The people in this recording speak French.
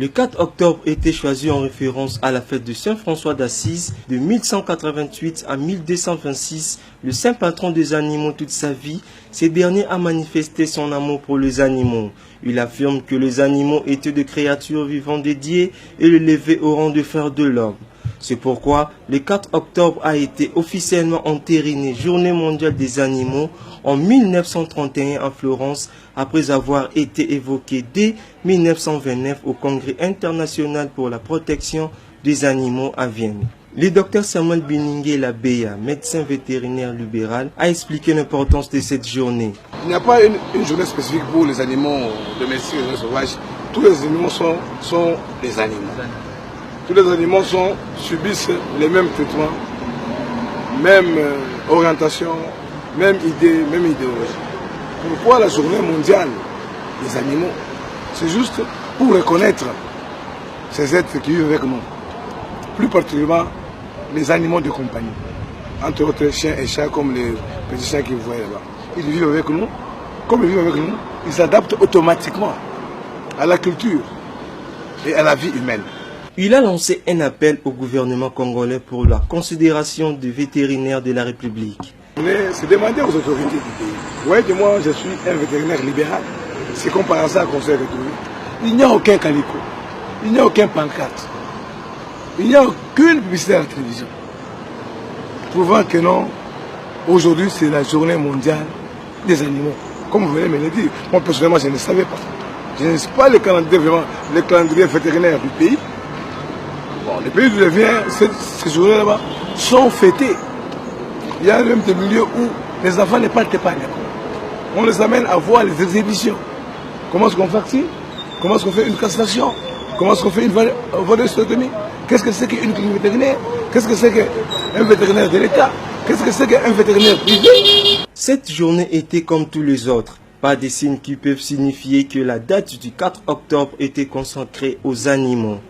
Le 4 octobre était choisi en référence à la fête de Saint François d'Assise de 1188 à 1226, le saint patron des animaux toute sa vie. Ce dernier a manifesté son amour pour les animaux. Il affirme que les animaux étaient des créatures vivantes dédiées et élevées au rang de frères de l'homme. C'est pourquoi le 4 octobre a été officiellement entériné Journée mondiale des animaux en 1931 à Florence, après avoir été évoqué dès 1929 au Congrès international pour la protection des animaux à Vienne. Le docteur Samuel Biningué Labeya, médecin vétérinaire libéral, a expliqué l'importance de cette journée. Il n'y a pas une journée spécifique pour les animaux domestiques et sauvages. Tous les animaux sont des animaux. Tous les animaux subissent les mêmes traitements, même orientation, même idée, même idéologie. Pourquoi la journée mondiale des animaux? C'est juste pour reconnaître ces êtres qui vivent avec nous. Plus particulièrement les animaux de compagnie. Entre autres chiens et chats comme les petits chiens que vous voyez là-bas. Ils vivent avec nous. Comme ils vivent avec nous, ils s'adaptent automatiquement à la culture et à la vie humaine. Il a lancé un appel au gouvernement congolais pour la considération des vétérinaires de la République. C'est demander aux autorités du pays. Vous voyez que moi, je suis un vétérinaire libéral. C'est comme par hasard qu'on s'est retrouvé. Il n'y a aucun calico. Il n'y a aucun pancarte. Il n'y a aucune publicité à la télévision. Prouvant que non, aujourd'hui, c'est la journée mondiale des animaux. Comme vous venez de me le dire. Moi, personnellement, je ne savais pas. Je ne sais pas le calendrier vétérinaire du pays. Bon, les pays d'où je viens, ces journées là-bas sont fêtées. Il y a même des milieux où les enfants ne partent pas à l'école. On les amène à voir les exhibitions. Comment est-ce qu'on vaccine? Comment est-ce qu'on fait une castration? Comment est-ce qu'on fait une valeustotomie? Qu'est-ce que c'est qu'une clinique vétérinaire? Qu'est-ce que c'est qu'un vétérinaire de l'État? Qu'est-ce que c'est qu'un vétérinaire privé? Cette journée était comme tous les autres. Pas des signes qui peuvent signifier que la date du 4 octobre était consacrée aux animaux.